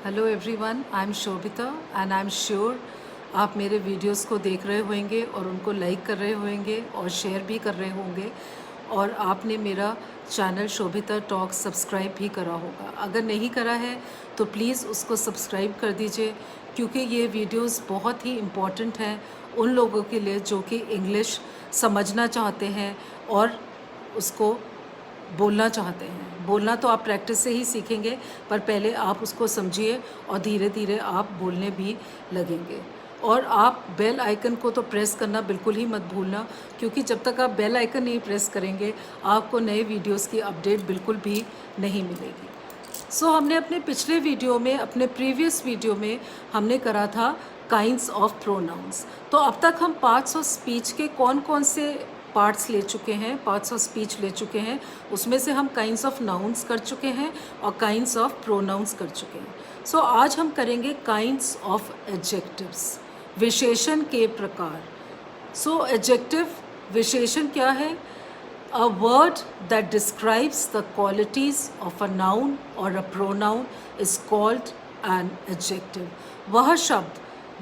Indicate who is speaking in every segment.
Speaker 1: Hello everyone, I am Shobhita and I am sure आप मेरे videos को देख रहे होंगे और उनको लाइक कर रहे होंगे और शेयर भी कर रहे होंगे और आपने मेरा चैनल शोभिता टॉक सब्सक्राइब भी करा होगा। अगर नहीं करा है तो प्लीज़ उसको सब्सक्राइब कर दीजिए, क्योंकि ये वीडियोस बहुत ही इम्पॉर्टेंट हैं उन लोगों के लिए जो कि इंग्लिश समझना चाहते हैं और उसको बोलना चाहते हैं। बोलना तो आप प्रैक्टिस से ही सीखेंगे, पर पहले आप उसको समझिए और धीरे धीरे आप बोलने भी लगेंगे। और आप बेल आइकन को तो प्रेस करना बिल्कुल ही मत भूलना, क्योंकि जब तक आप बेल आइकन नहीं प्रेस करेंगे आपको नए वीडियोस की अपडेट बिल्कुल भी नहीं मिलेगी। हमने अपने पिछले वीडियो में, अपने प्रीवियस वीडियो में हमने करा था काइंड्स ऑफ प्रोनाउंस। तो अब तक हम पार्ट्स ऑफ स्पीच के कौन कौन से पार्ट्स ले चुके हैं, पार्ट्स ऑफ स्पीच ले चुके हैं। उसमें से हम काइंड्स ऑफ नाउन्स कर चुके हैं और काइंड्स ऑफ प्रोनाउंस कर चुके हैं। आज हम करेंगे काइंड्स ऑफ एडजेक्टिव्स, विशेषण के प्रकार। एडजेक्टिव विशेषण क्या है? A word that describes the qualities of a noun or a pronoun is called an adjective. वह शब्द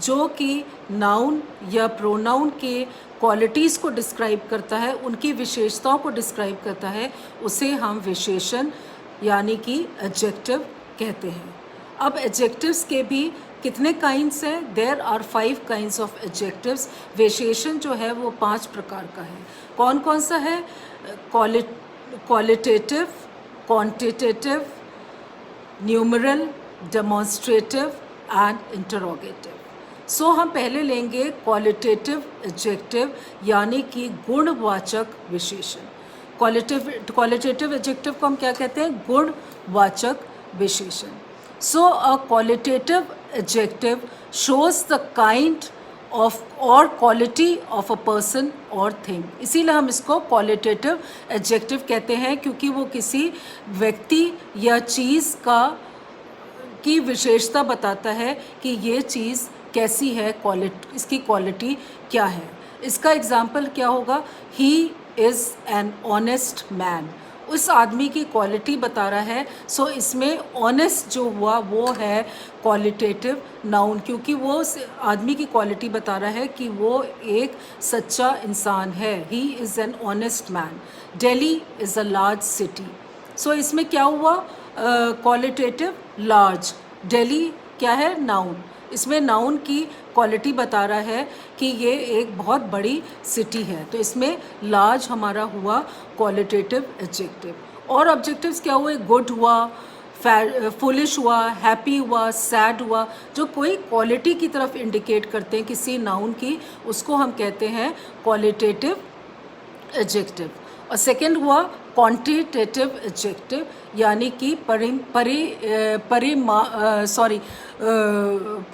Speaker 1: जो कि नाउन या प्रोनाउन के क्वालिटीज़ को डिस्क्राइब करता है, उनकी विशेषताओं को डिस्क्राइब करता है, उसे हम विशेषण यानी कि एडजेक्टिव कहते हैं। अब एडजेक्टिव्स के भी कितने काइंड्स हैं? There are 5 kinds of adjectives. विशेषण जो है वो 5 प्रकार का है। कौन कौन सा है? Qualitative, quantitative, numeral, demonstrative and interrogative. हम पहले लेंगे क्वालिटेटिव एडजेक्टिव यानी कि गुणवाचक विशेषण। क्वालिटेटिव एडजेक्टिव को हम क्या कहते हैं? गुणवाचक विशेषण। A qualitative adjective shows the kind of or quality of a person or thing. इसीलिए हम इसको क्वालिटेटिव एडजेक्टिव कहते हैं, क्योंकि वो किसी व्यक्ति या चीज़ की विशेषता बताता है कि ये चीज़ कैसी है, इसकी क्वालिटी क्या है। इसका एग्जाम्पल क्या होगा? He is an honest man. उस आदमी की क्वालिटी बता रहा है। इसमें ऑनेस्ट जो हुआ वो है क्वालिटेटिव नाउन, क्योंकि वो उस आदमी की क्वालिटी बता रहा है कि वो एक सच्चा इंसान है। He is an honest man. Delhi is a large city. इसमें क्या हुआ? Qualitative large. दिल्ली क्या है? नाउन। इसमें नाउन की क्वालिटी बता रहा है कि ये एक बहुत बड़ी सिटी है, तो इसमें लार्ज हमारा हुआ क्वालिटेटिव एडजेक्टिव। और ऑब्जेक्टिव्स क्या हुए? गुड हुआ, फुलिश हुआ, हैप्पी हुआ, सैड हुआ। जो कोई क्वालिटी की तरफ इंडिकेट करते हैं किसी नाउन की, उसको हम कहते हैं क्वालिटेटिव एडजेक्टिव। और सेकेंड हुआ क्वांटिटेटिव एडजेक्टिव यानी कि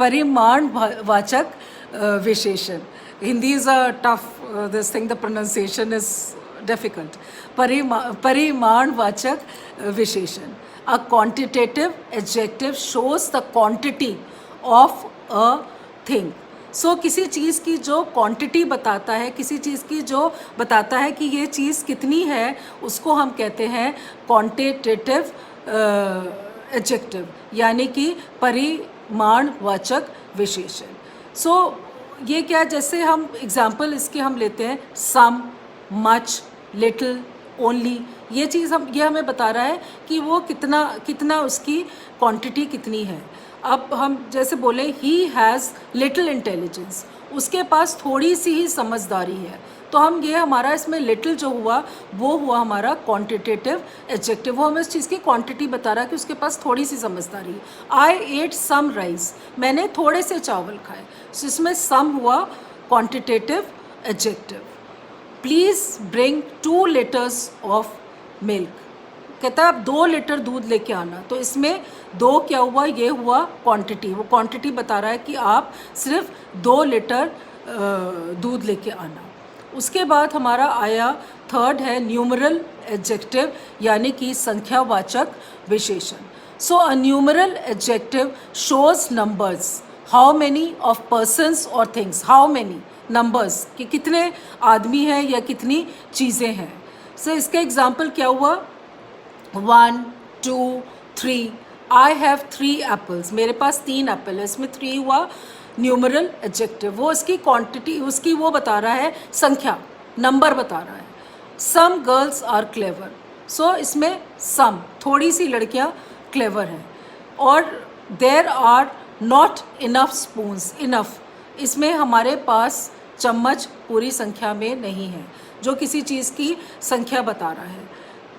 Speaker 1: परिमाणवाचक विशेषण। Hindi is a tough this thing, the pronunciation is difficult. परिमाणवाचक विशेषण। A quantitative adjective shows the quantity of a thing. किसी चीज़ की जो क्वांटिटी बताता है, किसी चीज़ की जो बताता है कि ये चीज़ कितनी है, उसको हम कहते हैं क्वांटिटेटिव एडजेक्टिव यानी कि परिमाणवाचक विशेषण। ये क्या, जैसे हम एग्जाम्पल इसके हम लेते हैं सम, मच, लिटिल, ओनली। ये चीज़ ये हमें बता रहा है कि वो कितना उसकी क्वांटिटी कितनी है। अब हम जैसे बोले ही हैज़ लिटिल इंटेलिजेंस, उसके पास थोड़ी सी ही समझदारी है, तो हम ये हमारा इसमें लिटिल जो हुआ वो हुआ हमारा क्वांटिटेटिव एडजेक्टिव। वो हमें उस चीज़ की क्वांटिटी बता रहा है कि उसके पास थोड़ी सी समझदारी है। आई एट सम राइस, मैंने थोड़े से चावल खाए, इसमें सम हुआ quantitative adjective. Please bring 2 litres of milk, कहता है आप 2 लीटर दूध लेके आना, तो इसमें 2 क्या हुआ? ये हुआ क्वांटिटी। वो क्वांटिटी बता रहा है कि आप सिर्फ 2 लीटर दूध लेके आना। उसके बाद हमारा आया थर्ड है न्यूमरल एडजेक्टिव यानी कि संख्यावाचक विशेषण। A numeral adjective shows numbers, how many of persons और थिंग्स। हाउ मेनी नंबर्स कि कितने आदमी हैं या कितनी चीज़ें हैं। इसका एग्जाम्पल क्या हुआ? 1, 2, 3। आई हैव 3 एप्पल्स, मेरे पास 3 एप्पल है, इसमें 3 हुआ न्यूमरल एडजेक्टिव, वो इसकी क्वांटिटी, उसकी वो बता रहा है, संख्या, नंबर बता रहा है। Some girls are clever, so इसमें सम, थोड़ी सी लड़कियां क्लेवर हैं। और there are not enough spoons, enough, इसमें हमारे पास चम्मच पूरी संख्या में नहीं है, जो किसी चीज़ की संख्या बता रहा है।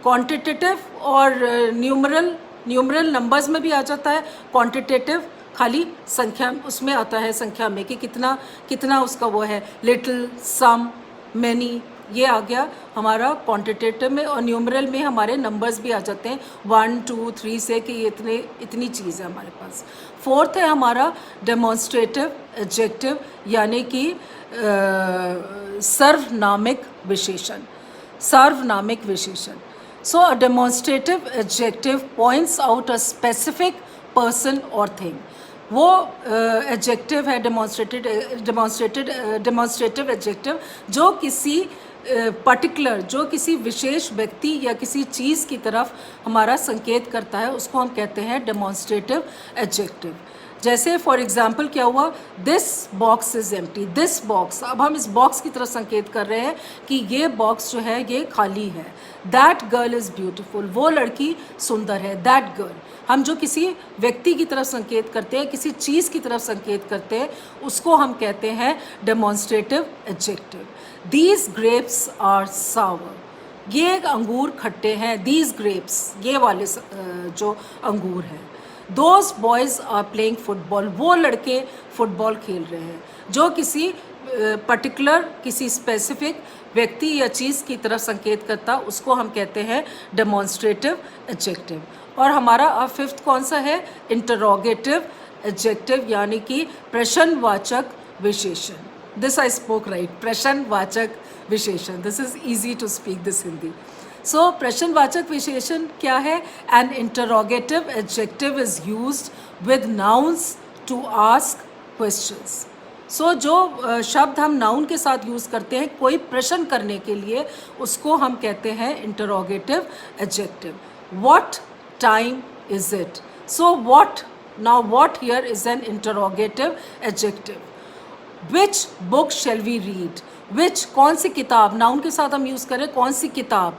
Speaker 1: क्वांटिटेटिव और न्यूमरल नंबर्स में भी आ जाता है, क्वांटिटेटिव खाली संख्या उसमें आता है, संख्या में कि कितना कितना उसका वो है, लिटिल, सम, मैनी, ये आ गया हमारा क्वांटिटेटिव में। और न्यूमरल में हमारे नंबर्स भी आ जाते हैं 1 2 3 से, कि ये इतनी चीज़ है हमारे पास। फोर्थ है हमारा डेमोन्स्ट्रेटिव एडजेक्टिव, यानी कि सर्वनामिक विशेषण, सार्वनामिक विशेषण। So a demonstrative adjective points out a specific person और थिंग। वो एडजेक्टिव है डेमोन्स्ट्रेटिव एडजेक्टिव जो किसी पर्टिकुलर, जो किसी विशेष व्यक्ति या किसी चीज़ की तरफ हमारा संकेत करता है, उसको हम कहते हैं डेमोन्स्ट्रेटिव एडजेक्टिव। जैसे फॉर एग्जाम्पल क्या हुआ, this box is empty, this box, अब हम इस बॉक्स की तरफ संकेत कर रहे हैं कि ये बॉक्स जो है ये खाली है। दैट गर्ल इज़ ब्यूटिफुल, वो लड़की सुंदर है, दैट गर्ल। हम जो किसी व्यक्ति की तरफ संकेत करते हैं, किसी चीज़ की तरफ संकेत करते हैं, उसको हम कहते हैं demonstrative adjective. These grapes are sour, ये अंगूर खट्टे हैं, दीज ग्रेप्स, ये वाले जो अंगूर हैं। Those boys are playing football, वो लड़के फुटबॉल खेल रहे हैं। जो किसी पर्टिकुलर, किसी स्पेसिफिक व्यक्ति या चीज़ की तरफ संकेत करता, उसको हम कहते हैं डेमोन्स्ट्रेटिव एडजेक्टिव। और हमारा अब फिफ्थ कौन सा है, इंटरोगेटिव एडजेक्टिव, यानी कि प्रश्नवाचक विशेषण। दिस आई स्पोक राइट, प्रश्नवाचक विशेषण, this is easy to speak this Hindi. So प्रश्नवाचक विशेषण क्या है, an interrogative adjective is used with nouns to ask questions. So जो शब्द हम नाउन के साथ यूज़ करते हैं कोई प्रश्न करने के लिए, उसको हम कहते हैं interrogative adjective. What time is it, so what, now what here is an interrogative adjective. Which book shall we read, which, कौन सी किताब, नाउन के साथ हम यूज़ करें कौन सी किताब,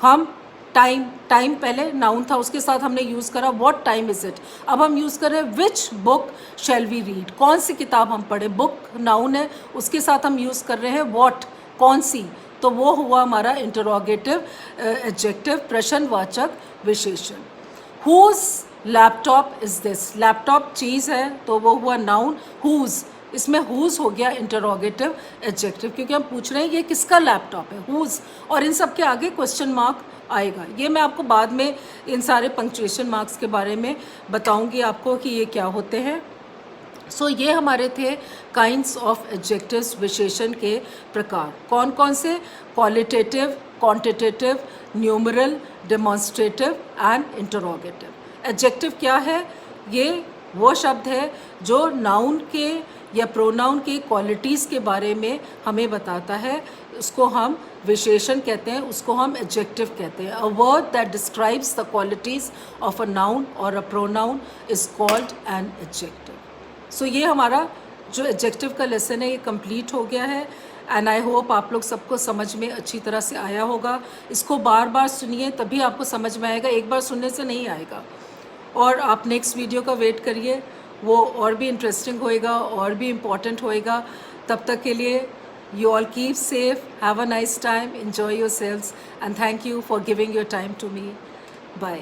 Speaker 1: हम टाइम, टाइम पहले नाउन था उसके साथ हमने यूज़ करा व्हाट टाइम इज़ इट। अब हम यूज़ करें which book shall we read, कौन सी किताब हम पढ़ें, बुक नाउन है उसके साथ हम यूज़ कर रहे हैं व्हाट, कौन सी, तो वो हुआ हमारा इंटरोगेटिव एडजेक्टिव, प्रश्नवाचक विशेषण। Whose laptop is this, laptop चीज़ है तो वो हुआ नाउन, हुज, इसमें हुज हो गया इंटरोगेटिव एडजेक्टिव, क्योंकि हम पूछ रहे हैं ये किसका लैपटॉप है, हुज, और इन सब के आगे क्वेश्चन मार्क आएगा। ये मैं आपको बाद में इन सारे पंक्चुएशन मार्क्स के बारे में बताऊंगी आपको कि ये क्या होते हैं। सो ये हमारे थे काइंड्स ऑफ एडजेक्टिव्स, विशेषण के प्रकार। कौन कौन से, qualitative, quantitative, numeral, demonstrative and interrogative. Adjective क्या है, ये वो शब्द है जो नाउन के या प्रोनाउन के क्वालिटीज़ के बारे में हमें बताता है, उसको हम विशेषण कहते हैं, उसको हम एडजेक्टिव कहते हैं। A word that describes the qualities of a noun और a pronoun is called an adjective. So ये हमारा जो एडजेक्टिव का लेसन है ये कंप्लीट हो गया है, एंड आई होप आप लोग सबको समझ में अच्छी तरह से आया होगा। इसको बार बार सुनिए तभी आपको समझ में आएगा, एक बार सुनने से नहीं आएगा। और आप नेक्स्ट वीडियो का वेट करिए, वो और भी इंटरेस्टिंग होएगा और भी इम्पॉर्टेंट होएगा। तब तक के लिए you all keep safe, have a nice time, enjoy yourselves, and thank you for giving your time to me. Bye.